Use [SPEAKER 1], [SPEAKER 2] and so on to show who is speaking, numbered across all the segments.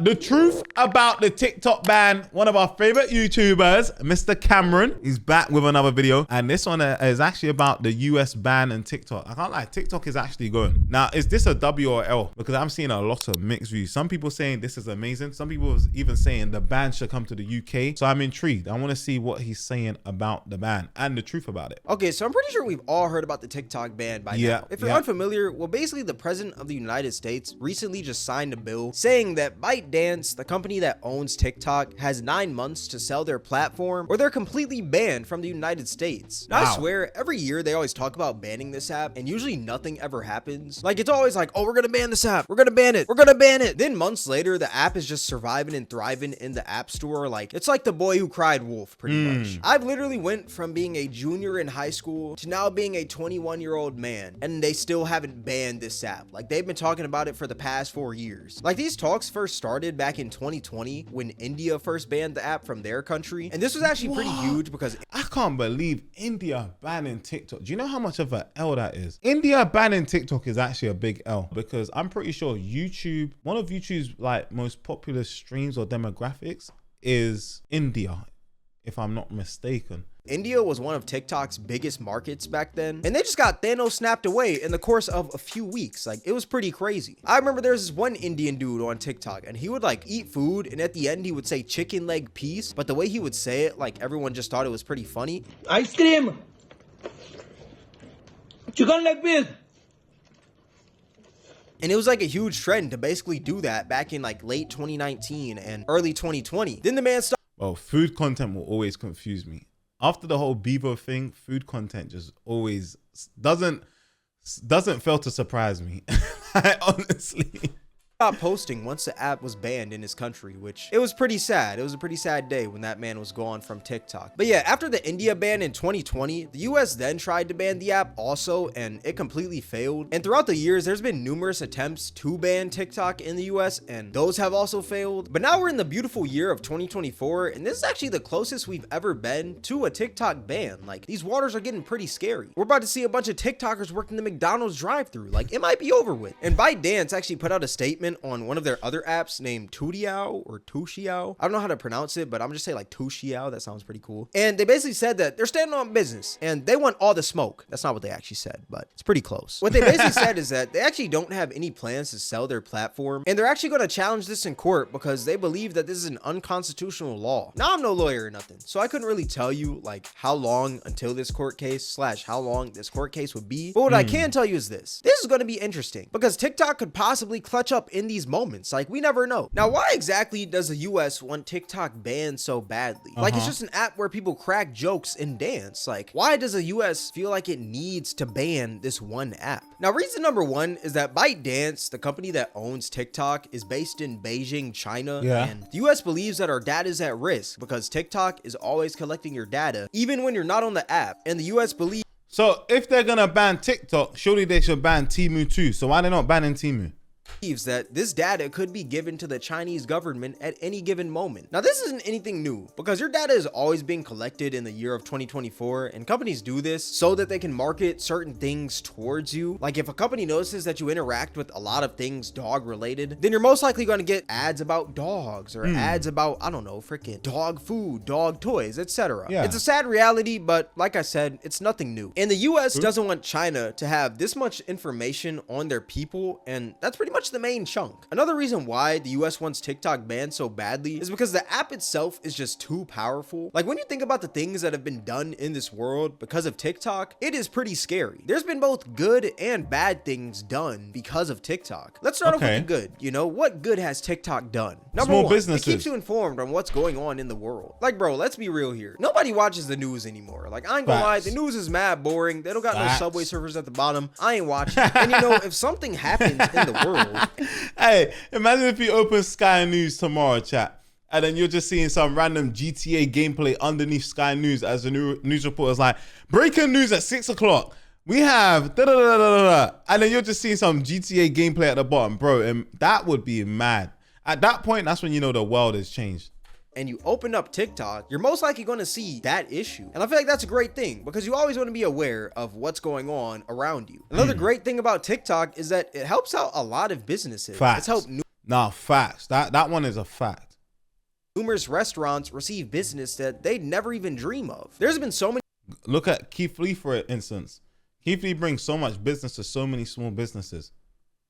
[SPEAKER 1] The truth about the TikTok ban. One of our favorite YouTubers, Mr. Cameron, he's back with another video. And this one is actually about the US ban and TikTok. I can't lie, TikTok is actually going. Now, is this a W or L? Because I'm seeing a lot of mixed views. Some people saying this is amazing. Some people even saying the ban should come to the UK. So I'm intrigued. I want to see what he's saying about the ban and the truth about it.
[SPEAKER 2] Okay, so I'm pretty sure we've all heard about the TikTok ban by now. If you're unfamiliar, well, basically the president of the United States recently just signed a bill saying that ByteDance, the company that owns TikTok, has 9 months to sell their platform or they're completely banned from the United States. Now, I swear, every year they always talk about banning this app and usually nothing ever happens. Like, it's always like, oh, we're gonna ban this app, we're gonna ban it, we're gonna ban it. Then months later, the app is just surviving and thriving in the app store. Like, it's like the boy who cried wolf, pretty much. I've literally went from being a junior in high school to now being a 21-year-old man, and they still haven't banned this app. Like, they've been talking about it for the past 4 years. Like, these talks first started back in 2020 when India first banned the app from their country, and this was actually pretty huge because
[SPEAKER 1] I can't believe India banning TikTok. Do you know how much of an L that is? India banning TikTok is actually a big L because I'm pretty sure YouTube, one of YouTube's like most popular streams or demographics is India, if I'm not mistaken.
[SPEAKER 2] India was one of TikTok's biggest markets back then, and they just got Thanos snapped away in the course of a few weeks. Like, it was pretty crazy. I remember there was this one Indian dude on TikTok, and he would like eat food, and at the end he would say chicken leg piece, but the way he would say it, like, everyone just thought it was pretty funny.
[SPEAKER 3] Ice cream, chicken leg piece.
[SPEAKER 2] And it was like a huge trend to basically do that back in like late 2019 and early 2020. Then the man started.
[SPEAKER 1] Well, food content will always confuse me. After the whole Bieber thing, food content just always doesn't fail to surprise me. Honestly.
[SPEAKER 2] Stopped posting once the app was banned in his country, which it was pretty sad. It was a pretty sad day when that man was gone from TikTok. But yeah, after the India ban in 2020, the US then tried to ban the app also, and it completely failed. And throughout the years, there's been numerous attempts to ban TikTok in the US, and those have also failed. But now we're in the beautiful year of 2024, and this is actually the closest we've ever been to a TikTok ban. Like, these waters are getting pretty scary. We're about to see a bunch of TikTokers working the McDonald's drive-thru. Like, it might be over with. And ByteDance actually put out a statement on one of their other apps named Tudiao or Tushiao. I don't know how to pronounce it, but I'm just saying like Tushiao. That sounds pretty cool. And they basically said that they're standing on business and they want all the smoke. That's not what they actually said, but it's pretty close. What they basically said is that they actually don't have any plans to sell their platform, and they're actually going to challenge this in court because they believe that this is an unconstitutional law. Now, I'm no lawyer or nothing, so I couldn't really tell you like how long until this court case / how long this court case would be. But what I can tell you is this is going to be interesting because TikTok could possibly clutch up in these moments. Like, we never know. Now, why exactly does the US want TikTok banned so badly? Like, it's just an app where people crack jokes and dance. Like, why does the US feel like it needs to ban this one app? Now, reason number one is that ByteDance, the company that owns TikTok, is based in Beijing, China. And the US believes that our data is at risk because TikTok is always collecting your data, even when you're not on the app. And the US believes.
[SPEAKER 1] So if they're gonna ban TikTok, surely they should ban Temu too. So why are they not banning Temu?
[SPEAKER 2] That this data could be given to the Chinese government at any given moment. Now, this isn't anything new because your data is always being collected in the year of 2024, and companies do this so that they can market certain things towards you. Like, if a company notices that you interact with a lot of things dog related, then you're most likely going to get ads about dogs or ads about, I don't know, freaking dog food, dog toys, etc. It's a sad reality, but like I said, it's nothing new. And the US doesn't want China to have this much information on their people, and that's pretty much the main chunk. Another reason why the US wants TikTok banned so badly is because the app itself is just too powerful. Like, when you think about the things that have been done in this world because of TikTok, it is pretty scary. There's been both good and bad things done because of TikTok. Let's start off with the good. You know, what good has TikTok done? Number one, it keeps you informed on what's going on in the world. Like, bro, let's be real here. Nobody watches the news anymore. Like, I ain't gonna lie, the news is mad boring. They don't got no Subway servers at the bottom. I ain't watching. And you know, if something happens in the world.
[SPEAKER 1] Hey, imagine if you open Sky News tomorrow, chat, and then you're just seeing some random GTA gameplay underneath Sky News as the news reporter's like, breaking news at 6 o'clock. We have da da da da da da, and then you're just seeing some GTA gameplay at the bottom, bro. And that would be mad. At that point, that's when you know the world has changed.
[SPEAKER 2] And you open up TikTok, you're most likely going to see that issue. And I feel like that's a great thing because you always want to be aware of what's going on around you. Another great thing about TikTok is that it helps out a lot of businesses.
[SPEAKER 1] Facts.
[SPEAKER 2] It's helped
[SPEAKER 1] Nah, facts. That one is a fact.
[SPEAKER 2] Numerous restaurants receive business that they'd never even dream of. There's been so many.
[SPEAKER 1] Look at Keith Lee, for instance. Keith Lee brings so much business to so many small businesses.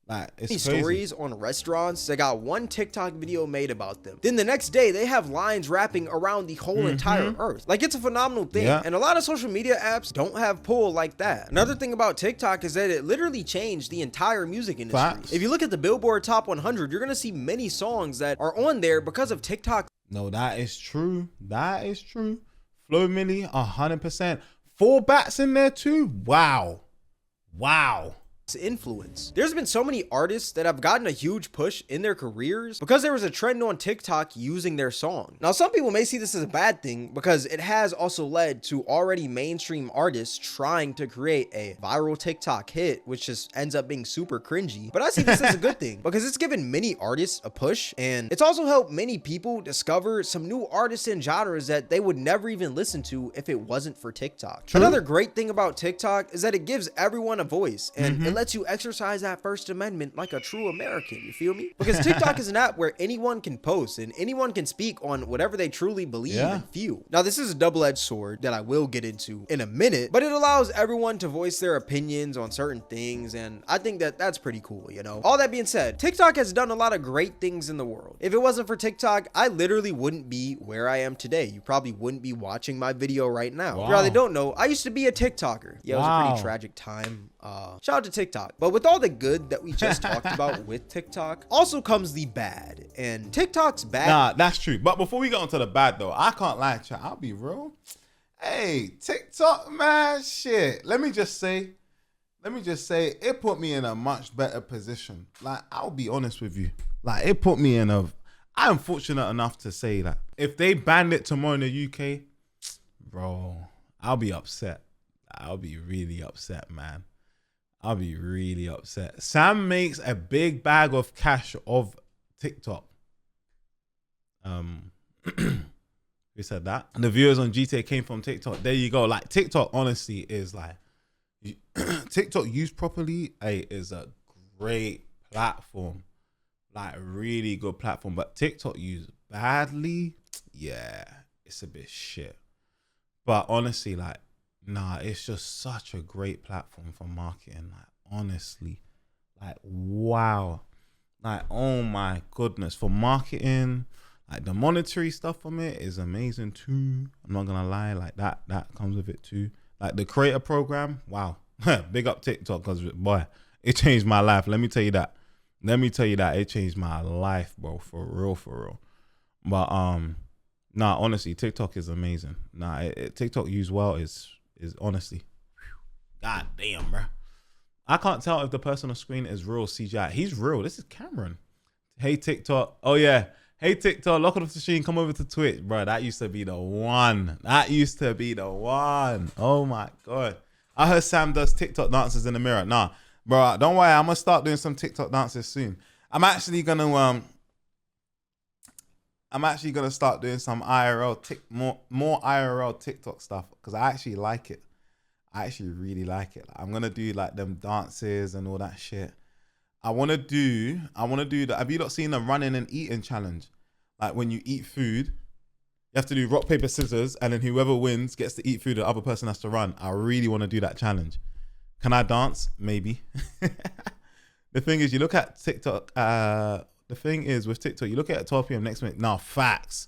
[SPEAKER 1] Like, it's crazy.
[SPEAKER 2] Stories on restaurants that got one TikTok video made about them. Then the next day, they have lines wrapping around the whole entire earth. Like, it's a phenomenal thing.
[SPEAKER 1] Yeah.
[SPEAKER 2] And a lot of social media apps don't have pull like that. Another thing about TikTok is that it literally changed the entire music industry.
[SPEAKER 1] Facts.
[SPEAKER 2] If you look at the Billboard Top 100, you're going to see many songs that are on there because of TikTok.
[SPEAKER 1] No, that is true. That is true. Flo Milli, 100%. 4 bats in there too. Wow. Wow.
[SPEAKER 2] Influence. There's been so many artists that have gotten a huge push in their careers because there was a trend on TikTok using their song. Now, some people may see this as a bad thing because it has also led to already mainstream artists trying to create a viral TikTok hit, which just ends up being super cringy. But I see this as a good thing because it's given many artists a push, and it's also helped many people discover some new artists and genres that they would never even listen to if it wasn't for TikTok.
[SPEAKER 1] True.
[SPEAKER 2] Another great thing about TikTok is that it gives everyone a voice, and it lets you exercise that First Amendment like a true American, you feel me? Because TikTok is an app where anyone can post and anyone can speak on whatever they truly believe and feel. Now, this is a double-edged sword that I will get into in a minute, but it allows everyone to voice their opinions on certain things, and I think that that's pretty cool, you know? All that being said, TikTok has done a lot of great things in the world. If it wasn't for TikTok, I literally wouldn't be where I am today. You probably wouldn't be watching my video right now. For y'all that don't know, I used to be a TikToker. Yeah, it was a pretty tragic time. Shout out to TikTok. But with all the good that we just talked about with TikTok, also comes the bad. And TikTok's bad.
[SPEAKER 1] Nah, that's true. But before we get onto the bad though, I can't lie, chat. I'll be real. Hey, TikTok, man, shit. Let me just say, it put me in a much better position. Like, I'll be honest with you. Like, it put me in I am fortunate enough to say that if they banned it tomorrow in the UK, bro, I'll be upset. I'll be really upset, man. I'll be really upset. Sam makes a big bag of cash of TikTok. Who said that? And the viewers on GTA came from TikTok. There you go. Like, TikTok honestly is like, TikTok used properly is a great platform. Like, really good platform. But TikTok used badly, yeah, it's a bit shit. But honestly, like, nah, it's just such a great platform for marketing. Like, honestly, like, wow. Like, oh my goodness. For marketing, like, the monetary stuff from it is amazing too. I'm not gonna lie, like, that comes with it too. Like, the creator program, wow. Big up TikTok, because, boy, it changed my life. Let me tell you that. It changed my life, bro. For real. But, nah, honestly, TikTok is amazing. Nah, TikTok used well is honestly, god damn, bro. I can't tell if the person on screen is real CGI. He's real. This is Cameron. Hey, TikTok. Oh, yeah. Hey, TikTok. Lock off the machine. Come over to Twitch. Bro, that used to be the one. Oh, my God. I heard Sam does TikTok dances in the mirror. Nah, bro, don't worry. I'm going to start doing some TikTok dances soon. I'm actually going to start doing some more IRL TikTok stuff because I actually like it. I actually really like it. Like, I'm gonna do like them dances and all that shit. I wanna do that. Have you not seen the running and eating challenge? Like, when you eat food, you have to do rock, paper, scissors, and then whoever wins gets to eat food, the other person has to run. I really want to do that challenge. Can I dance? Maybe. The thing is, you look at TikTok. The thing is with TikTok, you look at it at 12 p.m. next minute. No, facts.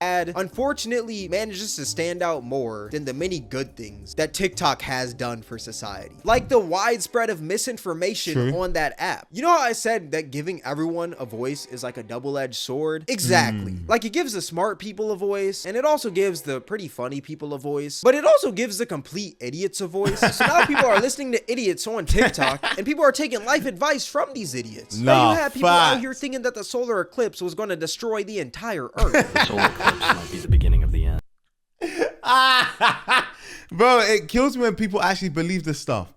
[SPEAKER 2] Unfortunately manages to stand out more than the many good things that TikTok has done for society, like the widespread of misinformation on that app. You know how I said that giving everyone a voice is like a double-edged sword? Exactly. Like, it gives the smart people a voice, and it also gives the pretty funny people a voice, but it also gives the complete idiots a voice. So now people are listening to idiots on TikTok, and people are taking life advice from these idiots. Now you have people out here thinking that the solar eclipse was going to destroy the entire earth.
[SPEAKER 4] The solar eclipse might be the beginning of the end.
[SPEAKER 1] Bro, it kills me when people actually believe this stuff.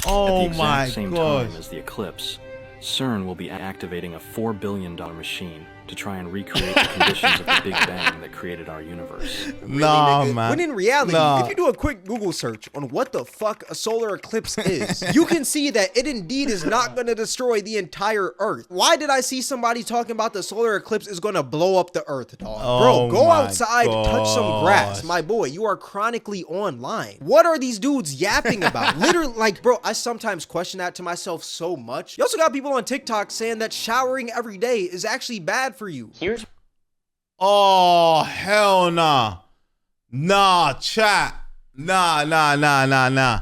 [SPEAKER 1] Oh my
[SPEAKER 4] same
[SPEAKER 1] god.
[SPEAKER 4] time as the eclipse, CERN will be activating a $4 billion machine to try and recreate the conditions of the Big Bang that created our universe.
[SPEAKER 1] Nah,
[SPEAKER 2] Nigga?
[SPEAKER 1] man.
[SPEAKER 2] When in reality,
[SPEAKER 1] Nah.
[SPEAKER 2] if you do a quick Google search on what the fuck a solar eclipse is, you can see that it indeed is not going to destroy the entire Earth. Why did I see somebody talking about the solar eclipse is going to blow up the Earth, dog?
[SPEAKER 1] Oh
[SPEAKER 2] Bro, go
[SPEAKER 1] my
[SPEAKER 2] outside, touch some grass.
[SPEAKER 1] gosh.
[SPEAKER 2] My boy, you are chronically online. What are these dudes yapping about? Literally, like, bro, I sometimes question that to myself so much. You also got people on TikTok saying that showering every day is actually bad for you.
[SPEAKER 5] Here's
[SPEAKER 1] Oh, hell nah. Nah, chat. Nah.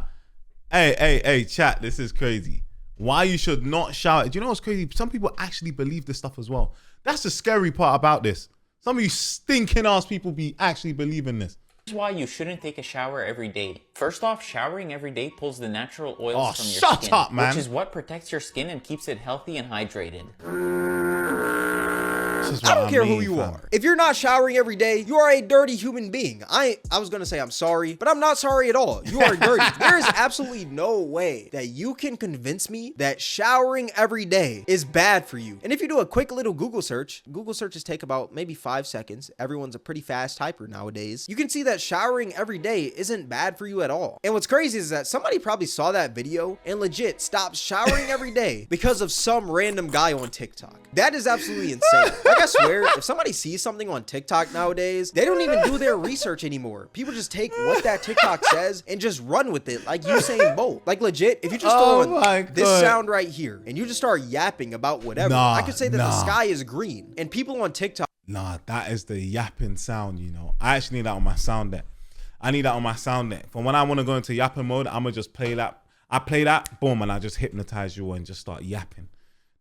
[SPEAKER 1] Hey, chat, this is crazy. Why you should not shower. Do you know what's crazy? Some people actually believe this stuff as well. That's the scary part about this. Some of you stinking ass people be actually believing this.
[SPEAKER 5] why you shouldn't take a shower every day. First off, showering every day pulls the natural oils from your
[SPEAKER 1] shut
[SPEAKER 5] skin,
[SPEAKER 1] up, man.
[SPEAKER 5] which is what protects your skin and keeps it healthy and hydrated.
[SPEAKER 2] I don't care who you are. If you're not showering every day, you are a dirty human being. I was gonna say I'm sorry, but I'm not sorry at all. You are dirty. There is absolutely no way that you can convince me that showering every day is bad for you. And if you do a quick little Google searches take about maybe 5 seconds. Everyone's a pretty fast typer nowadays. You can see that showering every day isn't bad for you at all. And what's crazy is that somebody probably saw that video and legit stopped showering every day because of some random guy on TikTok. That is absolutely insane. Like, I swear, if somebody sees something on TikTok nowadays, they don't even do their research anymore. People just take what that TikTok says and just run with it like Usain Bolt. Like, legit, if you just throw in this sound right here and you just start yapping about whatever, I could say that the sky is green. And people on TikTok.
[SPEAKER 1] Nah, that is the yapping sound, you know. I actually need that on my sound deck. I need that on my sound deck. For when I want to go into yapping mode, I'm going to just play that. I play that, boom, and I just hypnotize you and just start yapping.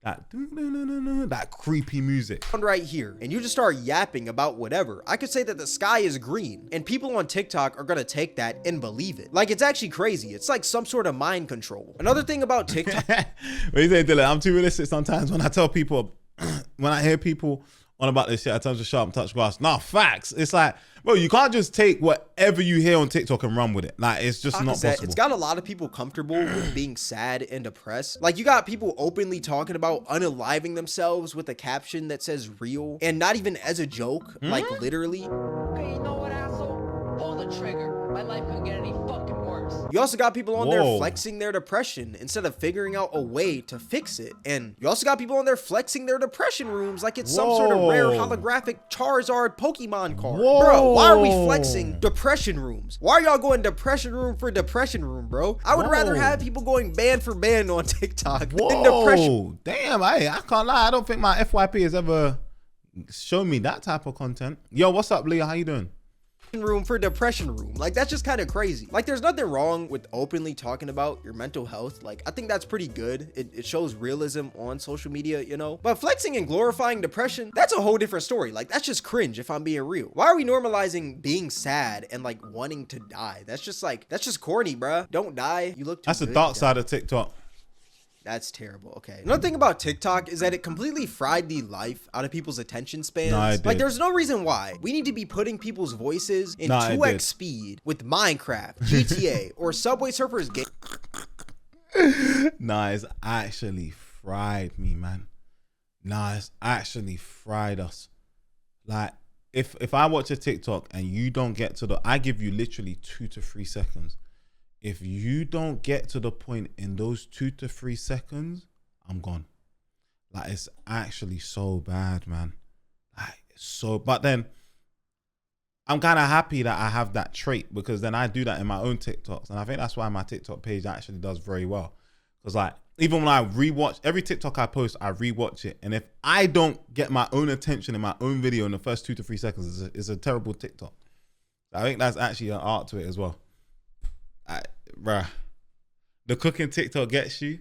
[SPEAKER 1] That creepy music
[SPEAKER 2] right here, and you just start yapping about whatever, I could say that the sky is green, and people on TikTok are gonna take that and believe it. Like, it's actually crazy. It's like some sort of mind control. Another thing about TikTok.
[SPEAKER 1] What you say, Dylan? I'm too realistic sometimes when I tell people, when I hear people on about this shit, I tell them to shut up and touch grass. Nah, facts. It's like, bro, you can't just take whatever you hear on TikTok and run with it. Like, it's just not possible.
[SPEAKER 2] It's got a lot of people comfortable with being sad and depressed. Like, you got people openly talking about unaliving themselves with a caption that says real and not even as a joke, like literally.
[SPEAKER 6] Okay, you know what, asshole? Pull the trigger. My life couldn't get any fucking worse.
[SPEAKER 2] You also got people on there flexing their depression instead of figuring out a way to fix it. And you also got people on there flexing their depression rooms like it's some sort of rare holographic Charizard Pokemon card. Bro, why are we flexing depression rooms? Why are y'all going depression room for depression room, bro? I would rather have people going band for band on TikTok than depression.
[SPEAKER 1] Damn, I can't lie. I don't think my FYP has ever shown me that type of content. Yo, what's up, Leah? How you doing?
[SPEAKER 2] Room for depression room. Like, that's just kind of crazy. Like, there's nothing wrong with openly talking about your mental health. Like, I think that's pretty good. It shows realism on social media, you know. But flexing and glorifying depression, that's a whole different story. Like, that's just cringe if I'm being real. Why are we normalizing being sad and like wanting to die? That's just corny, bruh. Don't die. You look too
[SPEAKER 1] That's the
[SPEAKER 2] good
[SPEAKER 1] dark
[SPEAKER 2] to
[SPEAKER 1] side
[SPEAKER 2] die.
[SPEAKER 1] of TikTok.
[SPEAKER 2] That's terrible. Okay. Another thing about TikTok is that it completely fried the life out of people's attention spans.
[SPEAKER 1] No, it did.
[SPEAKER 2] Like, there's no reason why we need to be putting people's voices in 2x speed with Minecraft, GTA, or Subway Surfers game.
[SPEAKER 1] Nah, it's actually fried me, man. Nah, it's actually fried us. Like, if I watch a TikTok and you don't get to I give you literally 2 to 3 seconds. If you don't get to the point in those 2 to 3 seconds, I'm gone. Like, it's actually so bad, man. Like, but then I'm kind of happy that I have that trait, because then I do that in my own TikToks. And I think that's why my TikTok page actually does very well. Because, like, even when I rewatch every TikTok I post, I rewatch it. And if I don't get my own attention in my own video in the first 2 to 3 seconds, it's a terrible TikTok. I think that's actually an art to it as well. Bruh, the cooking TikTok gets you,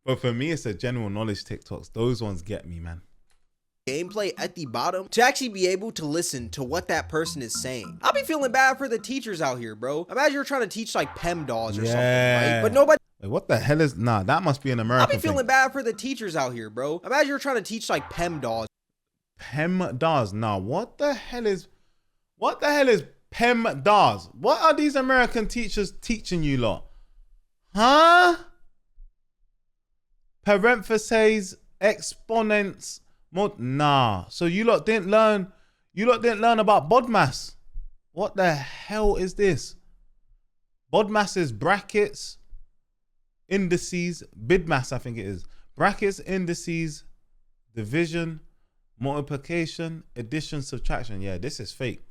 [SPEAKER 1] but for me, it's a general knowledge TikToks. Those ones get me, man.
[SPEAKER 2] Gameplay at the bottom to actually be able to listen to what that person is saying. I'll be feeling bad for the teachers out here, bro. Imagine you're trying to teach like PEMDAS or something, right? But nobody.
[SPEAKER 1] Wait, what the hell is? Nah, that must be an American
[SPEAKER 2] I'll be feeling bad for the teachers out here, bro. Imagine you're trying to teach like PEMDAS.
[SPEAKER 1] PEMDAS. Nah, what the hell is PEMDAS? What are these American teachers teaching you lot? Huh? Parentheses, exponents, Nah. So you lot didn't learn. You lot didn't learn about BODMAS. What the hell is this? BODMAS is brackets, indices, BIDMAS, I think it is. Brackets, indices, division, multiplication, addition, subtraction. Yeah, this is fake.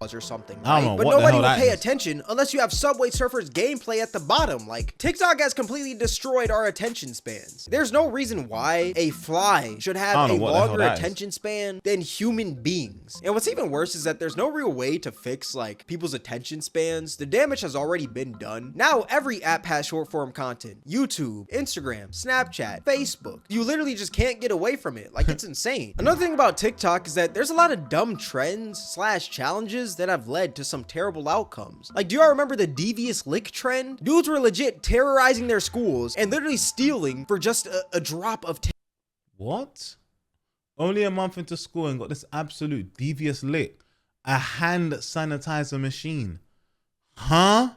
[SPEAKER 2] Or something,
[SPEAKER 1] I don't
[SPEAKER 2] right?
[SPEAKER 1] know
[SPEAKER 2] But
[SPEAKER 1] what the
[SPEAKER 2] nobody
[SPEAKER 1] hell
[SPEAKER 2] will
[SPEAKER 1] that
[SPEAKER 2] pay
[SPEAKER 1] is.
[SPEAKER 2] attention unless you have Subway Surfers gameplay at the bottom. Like, TikTok has completely destroyed our attention spans. There's no reason why a fly should
[SPEAKER 1] I
[SPEAKER 2] have
[SPEAKER 1] don't
[SPEAKER 2] a
[SPEAKER 1] know what the hell
[SPEAKER 2] longer
[SPEAKER 1] that is.
[SPEAKER 2] attention span than human beings. And what's even worse is that there's no real way to fix like people's attention spans. The damage has already been done. Now every app has short form content. YouTube, Instagram, Snapchat, Facebook. You literally just can't get away from it. Like, it's insane. Another thing about TikTok is that there's a lot of dumb trends / challenges that have led to some terrible outcomes. Like, do y'all remember the devious lick trend? Dudes were legit terrorizing their schools and literally stealing for just a drop of
[SPEAKER 1] What? Only a month into school and got this absolute devious lick. A hand sanitizer machine. Huh?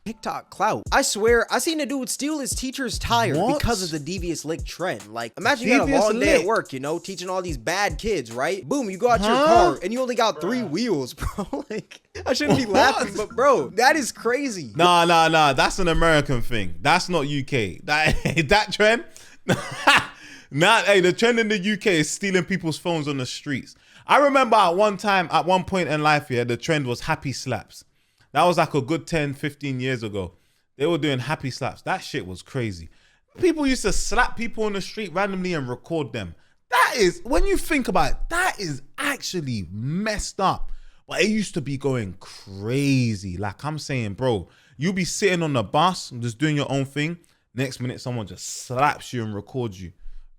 [SPEAKER 2] TikTok clout. I swear, I seen a dude steal his teacher's tire
[SPEAKER 1] What?
[SPEAKER 2] because of the devious lick trend. Like, imagine you had a
[SPEAKER 1] Devious
[SPEAKER 2] long day at
[SPEAKER 1] lick?
[SPEAKER 2] work, you know, teaching all these bad kids, right? Boom, you go out your
[SPEAKER 1] Huh?
[SPEAKER 2] car and you only got 3 wheels, bro. Like, I shouldn't be
[SPEAKER 1] What?
[SPEAKER 2] laughing, but bro, that is crazy.
[SPEAKER 1] Nah. That's an American thing. That's not UK. That trend. Nah, hey, the trend in the UK is stealing people's phones on the streets. I remember at one point in life, yeah, the trend was happy slaps. That was like a good 10, 15 years ago. They were doing happy slaps. That shit was crazy. People used to slap people on the street randomly and record them. That is, when you think about it, that is actually messed up. But it used to be going crazy. Like I'm saying, bro, you'll be sitting on the bus, just doing your own thing. Next minute, someone just slaps you and records you.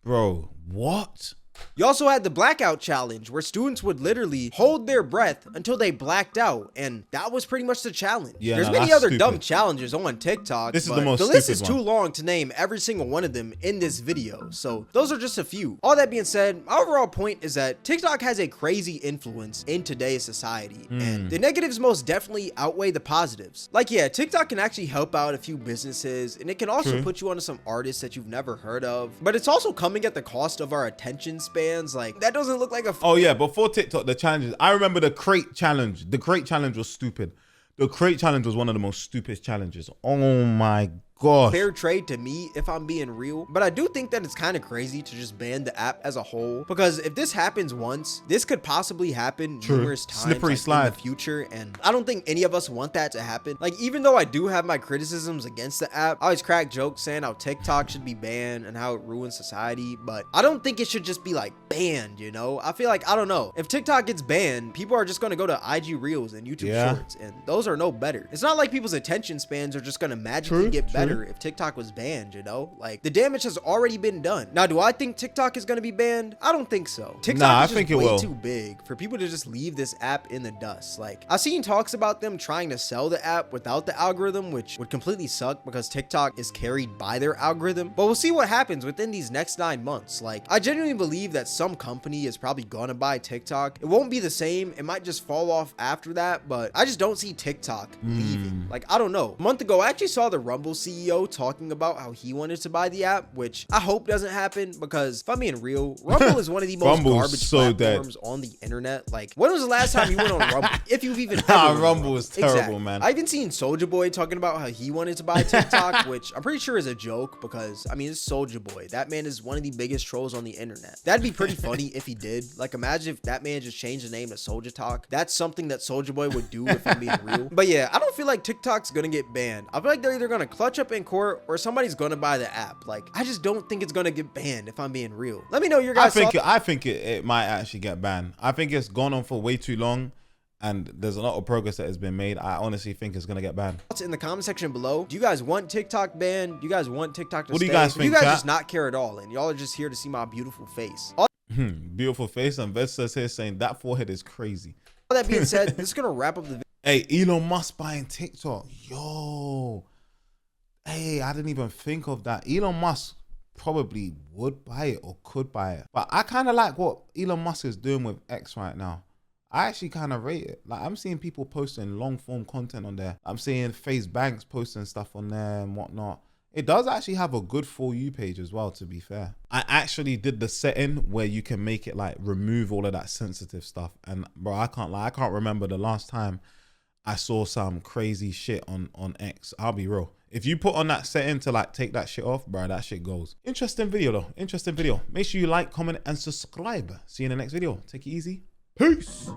[SPEAKER 1] Bro, what?
[SPEAKER 2] You also had the blackout challenge where students would literally hold their breath until they blacked out, and that was pretty much the challenge.
[SPEAKER 1] Yeah,
[SPEAKER 2] There's
[SPEAKER 1] no,
[SPEAKER 2] many
[SPEAKER 1] that's
[SPEAKER 2] other dumb
[SPEAKER 1] stupid.
[SPEAKER 2] challenges on TikTok.
[SPEAKER 1] This is the
[SPEAKER 2] but
[SPEAKER 1] most
[SPEAKER 2] the list
[SPEAKER 1] stupid
[SPEAKER 2] is too
[SPEAKER 1] one.
[SPEAKER 2] long to name every single one of them in this video, so those are just a few. All that being said, my overall point is that TikTok has a crazy influence in today's society,
[SPEAKER 1] Hmm.
[SPEAKER 2] and the negatives most definitely outweigh the positives. Like, yeah, TikTok can actually help out a few businesses, and it can also
[SPEAKER 1] True.
[SPEAKER 2] put you onto some artists that you've never heard of, but it's also coming at the cost of our attention spans. Like, that doesn't look like a
[SPEAKER 1] Oh yeah, before TikTok, the challenges. I remember the crate challenge. The crate challenge was stupid. The crate challenge was one of the most stupid challenges. Oh my gosh.
[SPEAKER 2] fair trade to me, if I'm being real. But I do think that it's kind of crazy to just ban the app as a whole, because if this happens once, this could possibly happen
[SPEAKER 1] True.
[SPEAKER 2] numerous times
[SPEAKER 1] Slippery
[SPEAKER 2] like, in
[SPEAKER 1] slide.
[SPEAKER 2] the future, and I don't think any of us want that to happen. Like, even though I do have my criticisms against the app, I always crack jokes saying how TikTok should be banned and how it ruins society, but I don't think it should just be like banned, you know? I feel like, I don't know, if TikTok gets banned, people are just going to go to IG Reels and YouTube
[SPEAKER 1] Yeah.
[SPEAKER 2] Shorts, and those are no better. It's not like people's attention spans are just going to magically get
[SPEAKER 1] True.
[SPEAKER 2] better if TikTok was banned, you know? Like, the damage has already been done. Now, do I think TikTok is going to be banned? I don't think so. TikTok
[SPEAKER 1] Nah, I
[SPEAKER 2] is just
[SPEAKER 1] think it
[SPEAKER 2] way
[SPEAKER 1] will.
[SPEAKER 2] too big for people to just leave this app in the dust. Like, I've seen talks about them trying to sell the app without the algorithm, which would completely suck because TikTok is carried by their algorithm. But we'll see what happens within these next 9 months. Like, I genuinely believe that some company is probably gonna buy TikTok. It won't be the same. It might just fall off after that, but I just don't see TikTok leaving. Like, I don't know. A month ago, I actually saw the Rumble CEO talking about how he wanted to buy the app, which I hope doesn't happen, because if I'm being real, Rumble is one of the most
[SPEAKER 1] Rumble's
[SPEAKER 2] garbage
[SPEAKER 1] so dead.
[SPEAKER 2] platforms on the internet. Like, when was the last time you went on Rumble? If you've even
[SPEAKER 1] Nah,
[SPEAKER 2] ever went on
[SPEAKER 1] Rumble is terrible, man.
[SPEAKER 2] I even seen Soulja Boy talking about how he wanted to buy TikTok, which I'm pretty sure is a joke, because I mean, it's Soulja Boy. That man is one of the biggest trolls on the internet. That'd be pretty funny if he did. Like, imagine if that man just changed the name to Soulja Talk. That's something that Soulja Boy would do, if I'm being real. But yeah, I don't feel like TikTok's gonna get banned. I feel like they're either gonna clutch up in court or somebody's gonna buy the app. Like, I just don't think it's gonna get banned, if I'm being real. Let me know your guys' thoughts.
[SPEAKER 1] I think it might actually get banned. I think it's gone on for way too long, and there's a lot of progress that has been made. I honestly think it's gonna get banned.
[SPEAKER 2] In the comment section below, do you guys want TikTok banned? Do you guys want TikTok to
[SPEAKER 1] What do
[SPEAKER 2] stay?
[SPEAKER 1] you guys
[SPEAKER 2] Or do you
[SPEAKER 1] think,
[SPEAKER 2] guys
[SPEAKER 1] chat?
[SPEAKER 2] just not care at all, and y'all are just here to see my beautiful face?
[SPEAKER 1] Beautiful face, and Vez says here saying that forehead is crazy.
[SPEAKER 2] All that being said, this is gonna wrap up the video.
[SPEAKER 1] Hey, Elon Musk buying TikTok. Yo. Hey, I didn't even think of that. Elon Musk probably would buy it or could buy it. But I kind of like what Elon Musk is doing with X right now. I actually kind of rate it. Like, I'm seeing people posting long form content on there. I'm seeing FaZe Banks posting stuff on there and whatnot. It does actually have a good For You page as well, to be fair. I actually did the setting where you can make it like remove all of that sensitive stuff. And bro, I can't lie, I can't remember the last time I saw some crazy shit on X. I'll be real. If you put on that setting to like take that shit off, bro, that shit goes. Interesting video though, interesting video. Make sure you like, comment, and subscribe. See you in the next video. Take it easy. Peace.